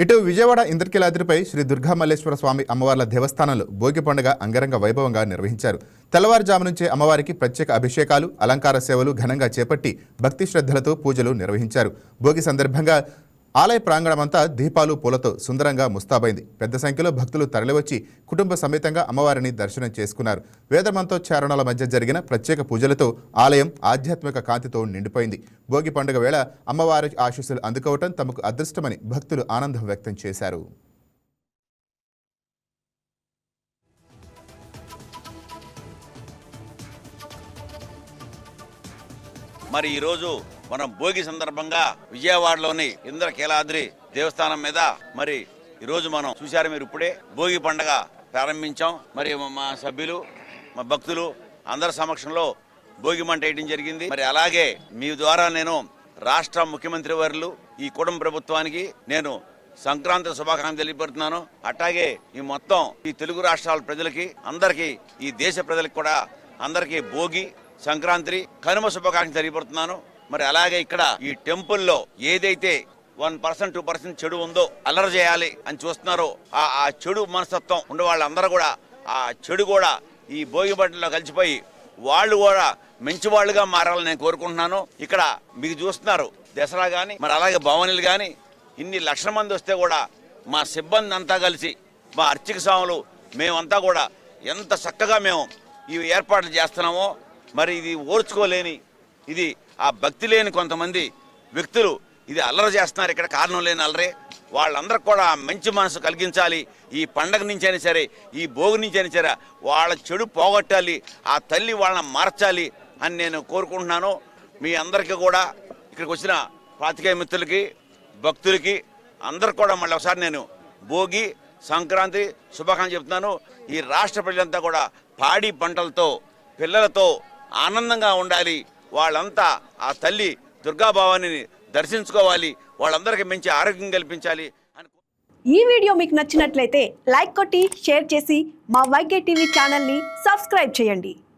ఇటు విజయవాడ ఇంద్రకీలాద్రిపై శ్రీ దుర్గామల్లేశ్వర స్వామి అమ్మవార్ల దేవస్థానంలో భోగి పండుగ అంగరంగ వైభవంగా నిర్వహించారు. తెల్లవారుజాము నుంచే అమ్మవారికి ప్రత్యేక అభిషేకాలు, అలంకార సేవలు ఘనంగా చేపట్టి భక్తి శ్రద్ధలతో పూజలు నిర్వహించారు. భోగి సందర్భంగా ఆలయ ప్రాంగణమంతా దీపాలు, పూలతో సుందరంగా ముస్తాబైంది. పెద్ద సంఖ్యలో భక్తులు తరలివచ్చి కుటుంబ సమేతంగా అమ్మవారిని దర్శనం చేసుకున్నారు. వేదమంతోచ్చారణల మధ్య జరిగిన ప్రత్యేక పూజలతో ఆలయం ఆధ్యాత్మిక కాంతితో నిండిపోయింది. భోగి పండుగ వేళ అమ్మవారి ఆశీస్సులు అందుకోవటం తమకు అదృష్టమని భక్తులు ఆనందం వ్యక్తం చేశారు. మరి ఈరోజు మనం భోగి సందర్భంగా విజయవాడలోని ఇంద్రకీలాద్రి దేవస్థానం మీద మరి ఈరోజు మనం చూశారు మీరు ఇప్పుడే భోగి పండుగ ప్రారంభించాం. మరి మా సభ్యులు, మా భక్తులు అందరి సమక్షంలో భోగి మంట వేయడం జరిగింది. మరి అలాగే మీ ద్వారా నేను రాష్ట్ర ముఖ్యమంత్రి వర్యులు ఈ కుటుంబ ప్రభుత్వానికి నేను సంక్రాంతి శుభాకాంక్షలు తెలియపడుతున్నాను. అట్లాగే ఈ మొత్తం ఈ తెలుగు రాష్ట్రాల ప్రజలకి, అందరికీ, ఈ దేశ ప్రజలకు కూడా అందరికీ భోగి, సంక్రాంతి, కనుమ శుభాకాంక్షలు తెలియపడుతున్నాను. మరి అలాగే ఇక్కడ ఈ టెంపుల్లో ఏదైతే 1% 2% చెడు ఉందో, అల్లరి చేయాలి అని చూస్తున్నారో ఆ చెడు మనస్తత్వం ఉండే వాళ్ళందరూ కూడా ఆ చెడు కూడా ఈ భోగి బట్టల్లో కలిసిపోయి వాళ్ళు కూడా మంచి వాళ్ళుగా మారాలని నేను కోరుకుంటున్నాను. ఇక్కడ మీకు చూస్తున్నారు దసరా కానీ, మరి అలాగే భవనీలు కానీ ఇన్ని లక్షల మంది వస్తే కూడా మా సిబ్బంది అంతా కలిసి, మా అర్చక స్వాములు మేమంతా కూడా ఎంత చక్కగా మేము ఈ ఏర్పాట్లు చేస్తున్నామో, మరి ఇది ఓర్చుకోలేని, ఇది ఆ భక్తి లేని కొంతమంది వ్యక్తులు ఇది అల్లరి చేస్తున్నారు. ఇక్కడ కారణం లేని అల్లరే. వాళ్ళందరికీ కూడా మంచి మనసు కలిగించాలి. ఈ పండగ నుంచి అయినా సరే, ఈ భోగి నుంచి అయినా సరే వాళ్ళ చెడు పోగొట్టాలి, ఆ తల్లి వాళ్ళని మార్చాలి అని నేను కోరుకుంటున్నాను. మీ అందరికీ కూడా ఇక్కడికి వచ్చిన పాతికేయ మిత్రులకి, భక్తులకి అందరికి కూడా మళ్ళీ ఒకసారి నేను భోగి, సంక్రాంతి శుభాకాంక్షలు చెప్తున్నాను. ఈ రాష్ట్ర ప్రజలంతా కూడా పాడి పంటలతో, పిల్లలతో ఆనందంగా ఉండాలి. వాళ్ళంతా ఆ తల్లి దుర్గాభవానిని దర్శించుకోవాలి. వాళ్ళందరికీ మంచి ఆరోగ్యం కల్పించాలి. ఈ వీడియో మీకు నచ్చినట్లయితే లైక్ కొట్టి షేర్ చేసి మా వైకే టీవీ ఛానల్ని సబ్స్క్రైబ్ చేయండి.